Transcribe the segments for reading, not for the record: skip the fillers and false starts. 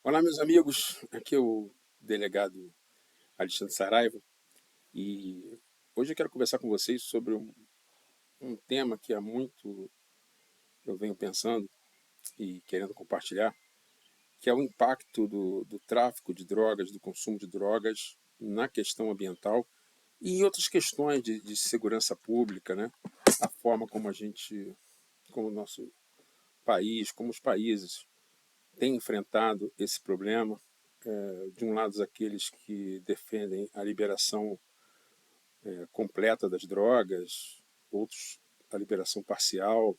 Olá, meus amigos. Aqui é o delegado Alexandre Saraiva e hoje eu quero conversar com vocês sobre um tema que há muito eu venho pensando e querendo compartilhar, que é o impacto do tráfico de drogas, do consumo de drogas na questão ambiental e em outras questões de segurança pública, né? A forma como como o nosso país, como os países têm enfrentado esse problema. De um lado, aqueles que defendem a liberação completa das drogas, outros a liberação parcial.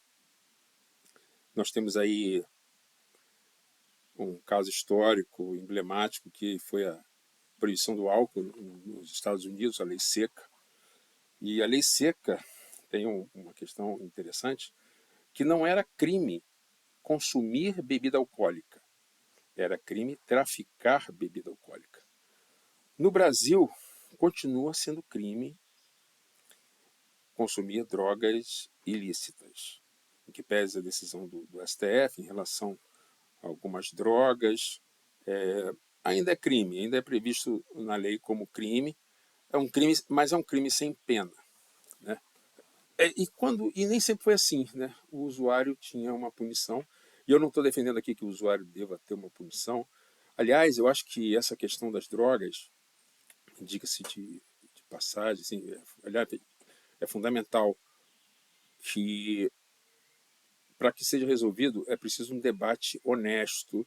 Nós temos aí um caso histórico, emblemático, que foi a proibição do álcool nos Estados Unidos, a lei seca. E a lei seca tem uma questão interessante, que não era crime consumir bebida alcoólica, era crime traficar bebida alcoólica. No Brasil, continua sendo crime consumir drogas ilícitas, em que pese a decisão do STF em relação a algumas drogas, ainda é crime, ainda é previsto na lei como crime, mas é um crime sem pena, né? E nem sempre foi assim, né? O usuário tinha uma punição, e eu não estou defendendo aqui que o usuário deva ter uma punição. Aliás, eu acho que essa questão das drogas, diga-se de passagem, assim, aliás, é fundamental que, para que seja resolvido, é preciso um debate honesto,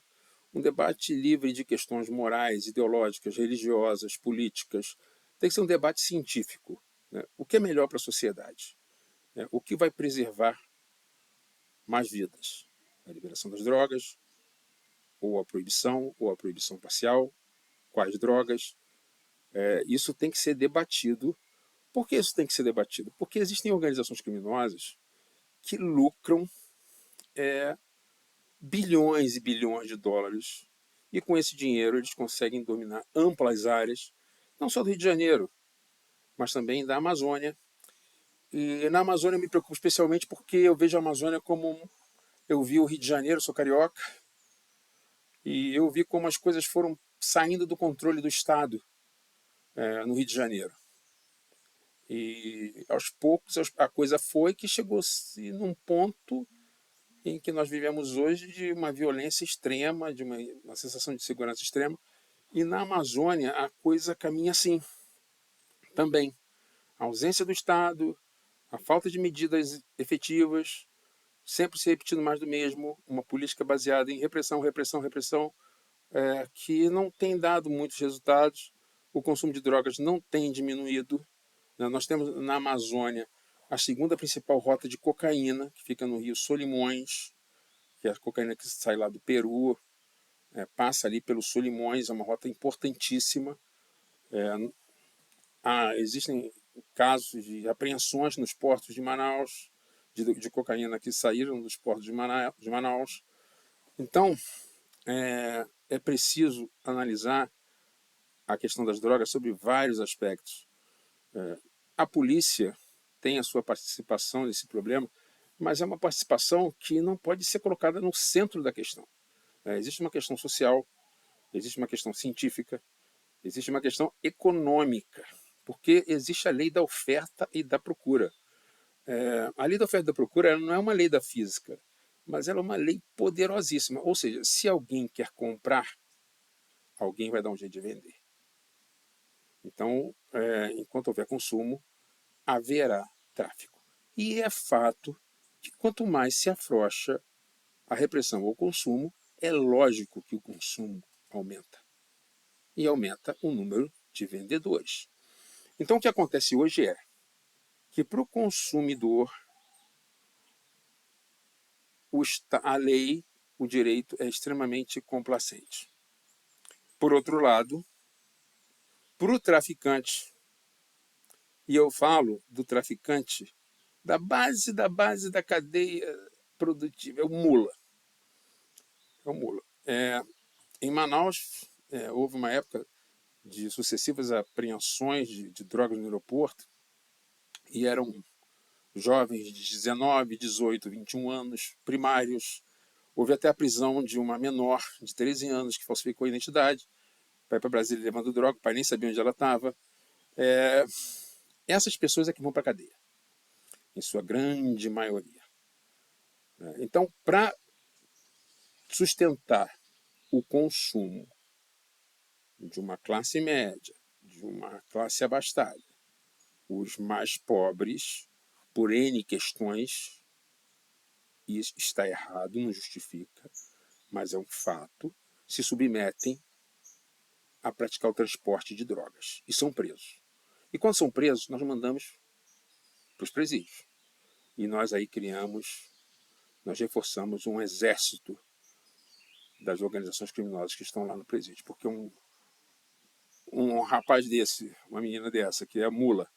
um debate livre de questões morais, ideológicas, religiosas, políticas. Tem que ser um debate científico, né? O que é melhor para a sociedade? Né? O que vai preservar mais vidas? A liberação das drogas, ou a proibição parcial, quais drogas? Isso tem que ser debatido. Por que isso tem que ser debatido? Porque existem organizações criminosas que lucram bilhões e bilhões de dólares, e com esse dinheiro eles conseguem dominar amplas áreas, não só do Rio de Janeiro, mas também da Amazônia. E na Amazônia eu me preocupo especialmente porque eu vejo a Amazônia como eu vi o Rio de Janeiro, sou carioca, e eu vi como as coisas foram saindo do controle do Estado no Rio de Janeiro. E aos poucos a coisa foi que chegou-se num ponto em que nós vivemos hoje de uma violência extrema, de uma sensação de segurança extrema. E na Amazônia a coisa caminha assim também. A ausência do Estado, a falta de medidas efetivas, sempre se repetindo mais do mesmo, uma política baseada em repressão, repressão, repressão, que não tem dado muitos resultados. O consumo de drogas não tem diminuído. Nós temos na Amazônia a segunda principal rota de cocaína, que fica no rio Solimões, que é a cocaína que sai lá do Peru, passa ali pelo Solimões, é uma rota importantíssima. Existem casos de apreensões nos portos de Manaus, de cocaína que saíram dos portos de Manaus. Então, é preciso analisar a questão das drogas sobre vários aspectos. A polícia tem a sua participação nesse problema, mas é uma participação que não pode ser colocada no centro da questão. Existe uma questão social, existe uma questão científica, existe uma questão econômica, porque existe a lei da oferta e da procura. A lei da oferta e da procura não é uma lei da física, mas ela é uma lei poderosíssima. Ou seja, se alguém quer comprar, alguém vai dar um jeito de vender. Então, enquanto houver consumo, haverá tráfico. E é fato que quanto mais se afrouxa a repressão ao consumo, é lógico que o consumo aumenta. E aumenta o número de vendedores. Então, o que acontece hoje é que, para o consumidor, a lei, o direito é extremamente complacente. Por outro lado, para o traficante, e eu falo do traficante da base da cadeia produtiva, é o mula. É o mula. Em Manaus, houve uma época de sucessivas apreensões de drogas no aeroporto, e eram jovens de 19, 18, 21 anos, primários, Houve até a prisão de uma menor de 13 anos que falsificou a identidade, vai para Brasília levando droga, o pai nem sabia onde ela estava. Essas pessoas é que vão para a cadeia, em sua grande maioria. Então, para sustentar o consumo de uma classe média, de uma classe abastada, os mais pobres, por N questões, isso está errado, não justifica, mas é um fato, se submetem a praticar o transporte de drogas e são presos. E quando são presos, nós mandamos para os presídios. E nós aí nós reforçamos um exército das organizações criminosas que estão lá no presídio. Porque um rapaz desse, uma menina dessa, que é mula,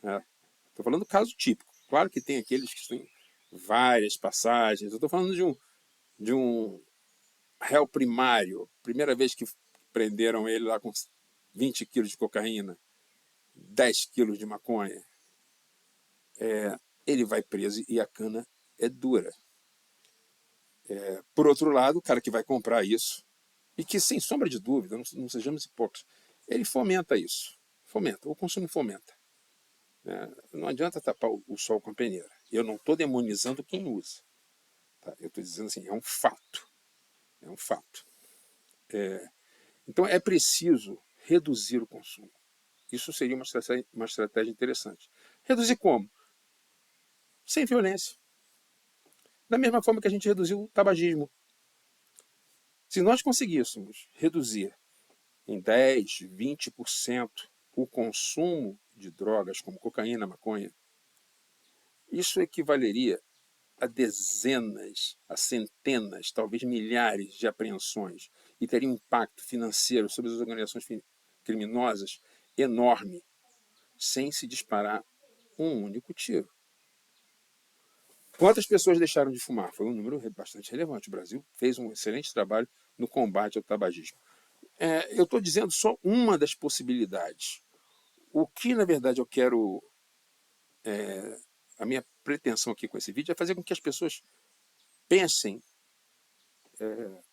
né? Estou falando do caso típico. Claro que tem aqueles que têm várias passagens. Eu estou falando de um réu primário, primeira vez que prenderam ele lá com 20 quilos de cocaína, 10 quilos de maconha. Ele vai preso e a cana é dura. Por outro lado, o cara que vai comprar isso, e que, sem sombra de dúvida, não sejamos hipócritas, ele fomenta isso. Fomenta, o consumo fomenta. Não adianta tapar o sol com a peneira. Eu não estou demonizando quem usa. Tá? Eu estou dizendo assim, é um fato. É um fato. Então é preciso reduzir o consumo. Isso seria uma estratégia interessante. Reduzir como? Sem violência. Da mesma forma que a gente reduziu o tabagismo. Se nós conseguíssemos reduzir em 10, 20% o consumo de drogas como cocaína, maconha, isso equivaleria a dezenas, a centenas, talvez milhares de apreensões e teria um impacto financeiro sobre as organizações criminosas enorme, sem se disparar um único tiro. Quantas pessoas deixaram de fumar? Foi um número bastante relevante. O Brasil fez um excelente trabalho no combate ao tabagismo. Eu estou dizendo só uma das possibilidades. O que, na verdade, eu quero... a minha pretensão aqui com esse vídeo é fazer com que as pessoas pensem,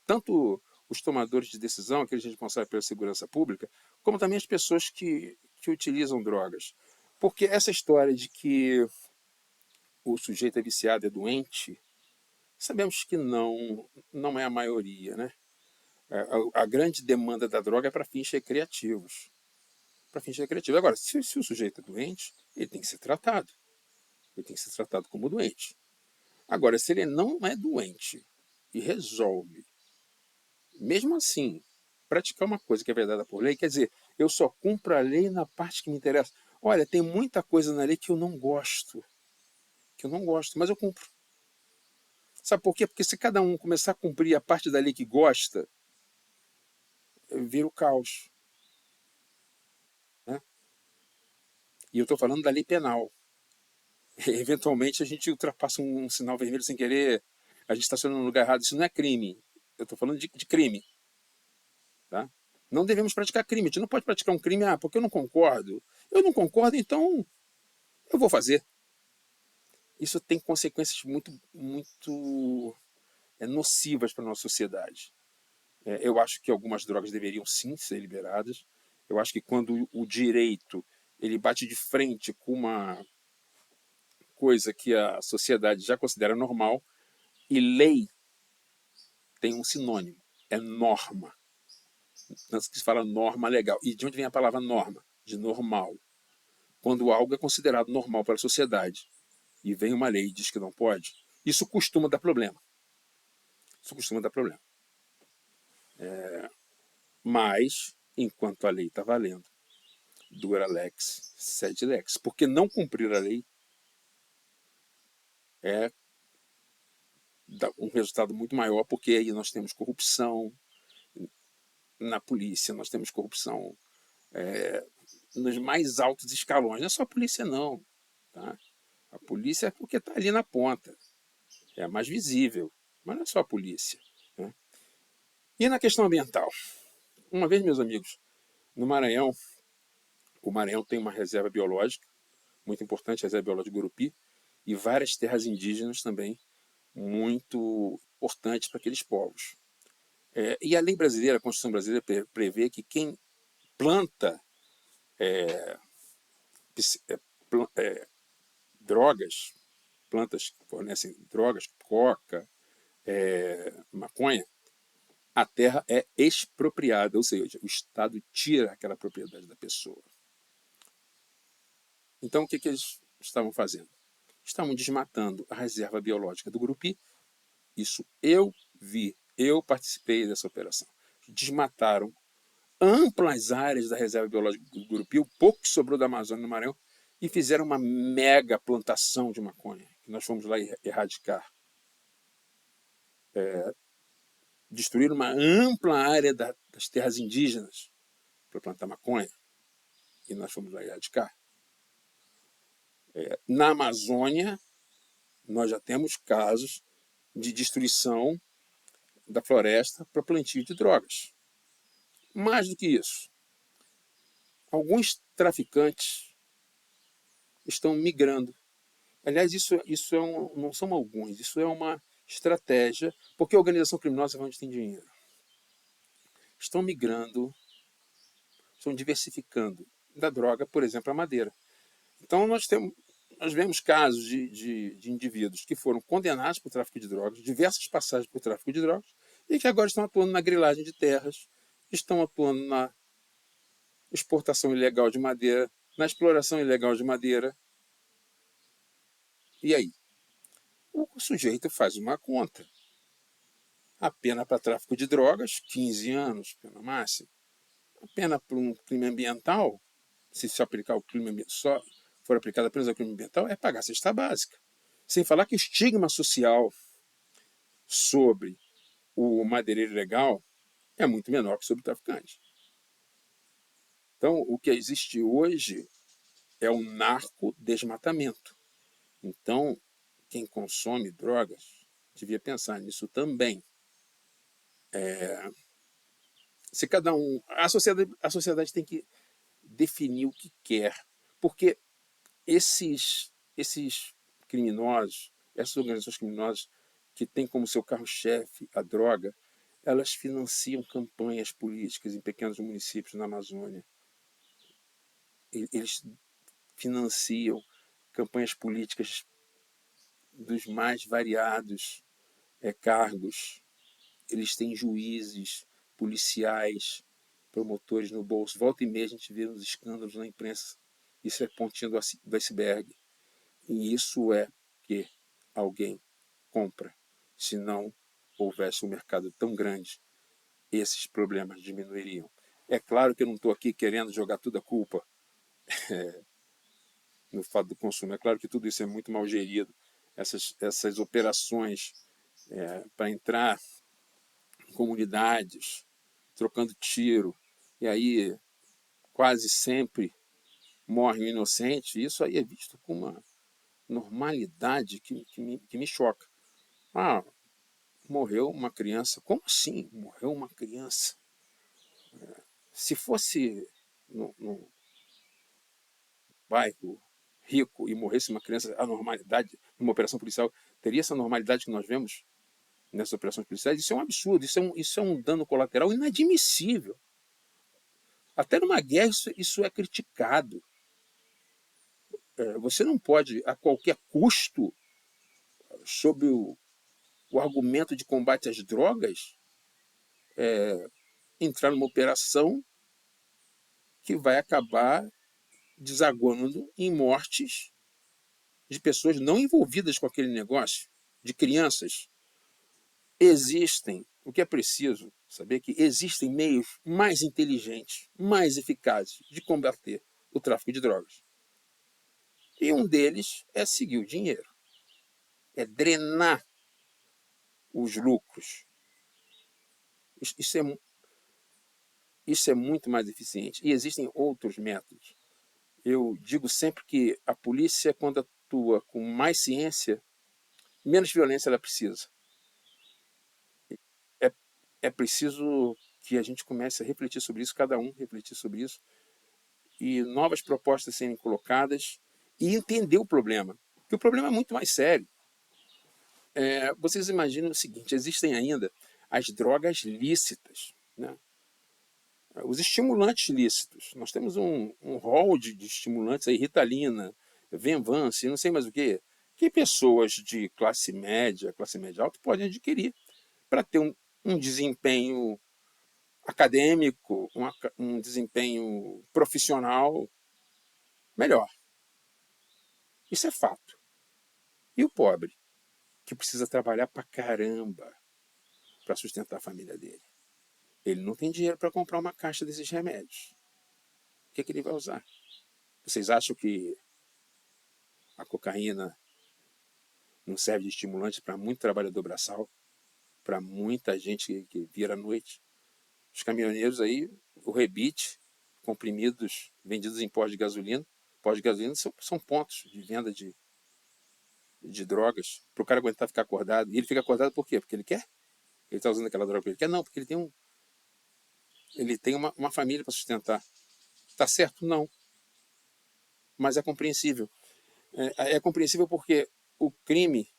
tanto os tomadores de decisão, aqueles responsáveis pela segurança pública, como também as pessoas que utilizam drogas. Porque essa história de que o sujeito é viciado, é doente, sabemos que não é a maioria, né? A grande demanda da droga é para fins recreativos. Para fins recreativos. Agora, se o sujeito é doente, ele tem que ser tratado. Ele tem que ser tratado como doente. Agora, se ele não é doente e resolve, mesmo assim, praticar uma coisa que é vedada por lei, quer dizer, eu só cumpro a lei na parte que me interessa. Olha, tem muita coisa na lei que eu não gosto. Mas eu cumpro. Sabe por quê? Porque se cada um começar a cumprir a parte da lei que gosta, vira o caos. Né? E eu estou falando da lei penal. Eventualmente a gente ultrapassa um sinal vermelho sem querer, a gente estaciona no lugar errado. Isso não é crime. Eu estou falando de crime. Tá? Não devemos praticar crime. A gente não pode praticar um crime porque eu não concordo. Eu não concordo, então eu vou fazer. Isso tem consequências muito nocivas para a nossa sociedade. Eu acho que algumas drogas deveriam sim ser liberadas. Eu acho que quando o direito ele bate de frente com uma coisa que a sociedade já considera normal, e lei tem um sinônimo, é norma. Não se fala norma legal. E de onde vem a palavra norma? De normal. Quando algo é considerado normal para a sociedade e vem uma lei e diz que não pode, isso costuma dar problema. Isso costuma dar problema. Mas, enquanto a lei está valendo, dura lex, sed lex. Porque não cumprir a lei dá um resultado muito maior, porque aí nós temos corrupção na polícia, nós temos corrupção nos mais altos escalões. Não é só a polícia, não. Tá? A polícia é porque está ali na ponta. É a mais visível. Mas não é só a polícia. Né? E na questão ambiental? Uma vez, meus amigos, no Maranhão, o Maranhão tem uma reserva biológica, muito importante, a reserva biológica Gurupi, e várias terras indígenas também, muito importantes para aqueles povos. E a lei brasileira, a Constituição brasileira, prevê que quem planta drogas, plantas que fornecem drogas, coca, maconha, a terra é expropriada, ou seja, o Estado tira aquela propriedade da pessoa. Então, o que eles estavam fazendo? Estavam desmatando a reserva biológica do Gurupi. Isso eu vi, eu participei dessa operação. Desmataram amplas áreas da reserva biológica do Gurupi, o pouco que sobrou da Amazônia no Maranhão, e fizeram uma mega plantação de maconha, que nós fomos lá erradicar. Destruíram uma ampla área das terras indígenas para plantar maconha, e nós fomos lá erradicar. Na Amazônia, nós já temos casos de destruição da floresta para plantio de drogas. Mais do que isso, alguns traficantes estão migrando. Aliás, isso não são alguns, isso é uma estratégia, porque a organização criminosa é onde tem dinheiro. Estão migrando, estão diversificando da droga, por exemplo, a madeira. Então, nós vemos casos de indivíduos que foram condenados por tráfico de drogas, diversas passagens por tráfico de drogas, e que agora estão atuando na grilagem de terras, estão atuando na exportação ilegal de madeira, na exploração ilegal de madeira. E aí? O sujeito faz uma conta. A pena para tráfico de drogas, 15 anos, pena máxima. A pena para um crime ambiental, se aplicar o crime só for aplicada apenas ao crime ambiental, é pagar a cesta básica. Sem falar que o estigma social sobre o madeireiro ilegal é muito menor que sobre o traficante. Então, o que existe hoje é o narcodesmatamento. Então, quem consome drogas devia pensar nisso também. Se cada um... A sociedade tem que definir o que quer, porque esses criminosos, essas organizações criminosas que têm como seu carro-chefe a droga, elas financiam campanhas políticas em pequenos municípios na Amazônia. Eles financiam campanhas políticas dos mais variados cargos. Eles têm juízes, policiais, promotores no bolso. Volta e meia a gente vê uns escândalos na imprensa. Isso é pontinha do iceberg. E isso é que alguém compra. Se não houvesse um mercado tão grande, esses problemas diminuiriam. É claro que eu não estou aqui querendo jogar toda a culpa no fato do consumo. É claro que tudo isso é muito mal gerido. Essas operações para entrar em comunidades, trocando tiro, e aí quase sempre morre um inocente, isso aí é visto com uma normalidade que me choca. Ah, morreu uma criança. Como assim morreu uma criança? Se fosse no bairro rico e morresse uma criança, a normalidade, numa operação policial, teria essa normalidade que nós vemos nessas operações policiais? Isso é um absurdo, isso é um dano colateral inadmissível. Até numa guerra isso é criticado. Você não pode, a qualquer custo, sob o argumento de combate às drogas, entrar numa operação que vai acabar desaguando em mortes de pessoas não envolvidas com aquele negócio, de crianças. Existem, o que é preciso saber que existem meios mais inteligentes, mais eficazes de combater o tráfico de drogas. E um deles é seguir o dinheiro, é drenar os lucros. Isso é muito mais eficiente. E existem outros métodos. Eu digo sempre que a polícia, quando atua com mais ciência, menos violência ela precisa. É, é preciso que a gente comece a refletir sobre isso, cada um refletir sobre isso, e novas propostas serem colocadas e entender o problema. Porque o problema é muito mais sério. Vocês imaginam o seguinte, existem ainda as drogas lícitas, né? Os estimulantes lícitos. Nós temos um rol de estimulantes aí, Ritalina, Venvance, não sei mais o que pessoas de classe média alta podem adquirir para ter um desempenho acadêmico, um desempenho profissional melhor. Isso é fato. E o pobre, que precisa trabalhar pra caramba para sustentar a família dele? Ele não tem dinheiro para comprar uma caixa desses remédios. O que ele vai usar? Vocês acham que a cocaína não serve de estimulante para muito trabalhador braçal? Para muita gente que vira à noite? Os caminhoneiros aí, o rebite, comprimidos vendidos em postos de gasolina. Postos de gasolina são pontos de venda de drogas para o cara aguentar ficar acordado. E ele fica acordado por quê? Porque ele quer? Ele está usando aquela droga porque ele quer? Não, porque ele tem uma família para sustentar. Está certo? Não. Mas é compreensível. É compreensível porque o crime,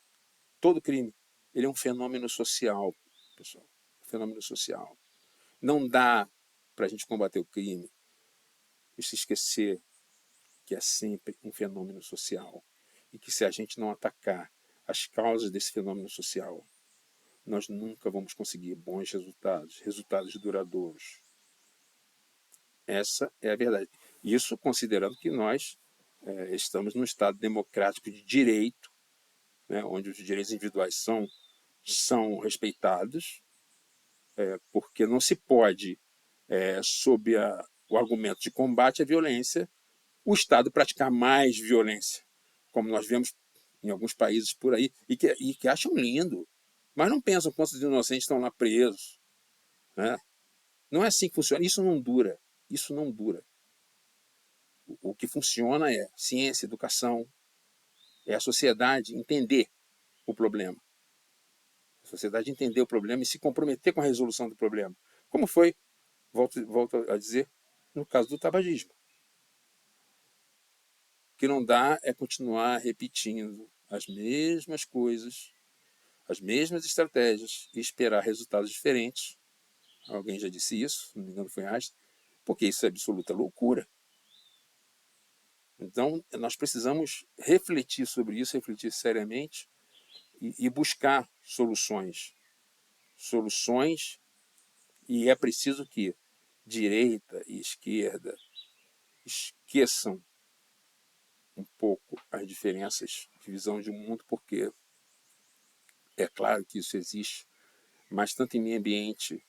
todo crime, ele é um fenômeno social, pessoal. Fenômeno social. Não dá para a gente combater o crime e se esquecer que é sempre um fenômeno social. E que se a gente não atacar as causas desse fenômeno social, nós nunca vamos conseguir bons resultados duradouros. Essa é a verdade. Isso considerando que nós estamos num Estado democrático de direito, né, onde os direitos individuais são respeitados, porque não se pode, sob o argumento de combate à violência, o Estado praticar mais violência, como nós vemos em alguns países por aí, e que acham lindo, mas não pensam quantos inocentes estão lá presos. Né? Não é assim que funciona. Isso não dura. Isso não dura. O que funciona é ciência, educação, é a sociedade entender o problema. A sociedade entender o problema e se comprometer com a resolução do problema. Como foi, volto a dizer, no caso do tabagismo. O que não dá é continuar repetindo as mesmas coisas, as mesmas estratégias e esperar resultados diferentes. Alguém já disse isso, se não me engano foi Einstein, porque isso é absoluta loucura. Então, nós precisamos refletir sobre isso, refletir seriamente e buscar soluções. Soluções, e é preciso que direita e esquerda esqueçam um pouco as diferenças de visão de mundo, porque é claro que isso existe, mas tanto em meio ambiente,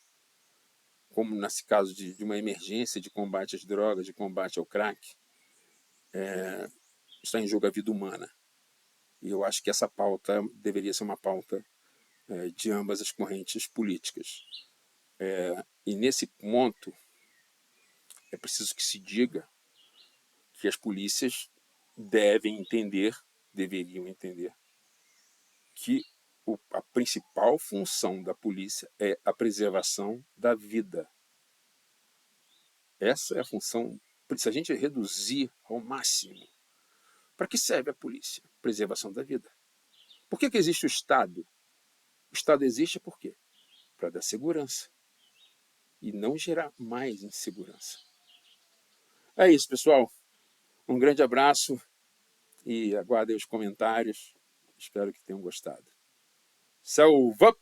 como nesse caso de uma emergência de combate às drogas, de combate ao crack, está em jogo a vida humana. E eu acho que essa pauta deveria ser uma pauta de ambas as correntes políticas. E nesse ponto, é preciso que se diga que as polícias deveriam entender, que a principal função da polícia é a preservação da vida. Essa é a função. Se a gente reduzir ao máximo, para que serve a polícia? Preservação da vida. Por que existe o Estado? O Estado existe por quê? Para dar segurança e não gerar mais insegurança. É isso, pessoal. Um grande abraço e aguardem os comentários. Espero que tenham gostado. Salva!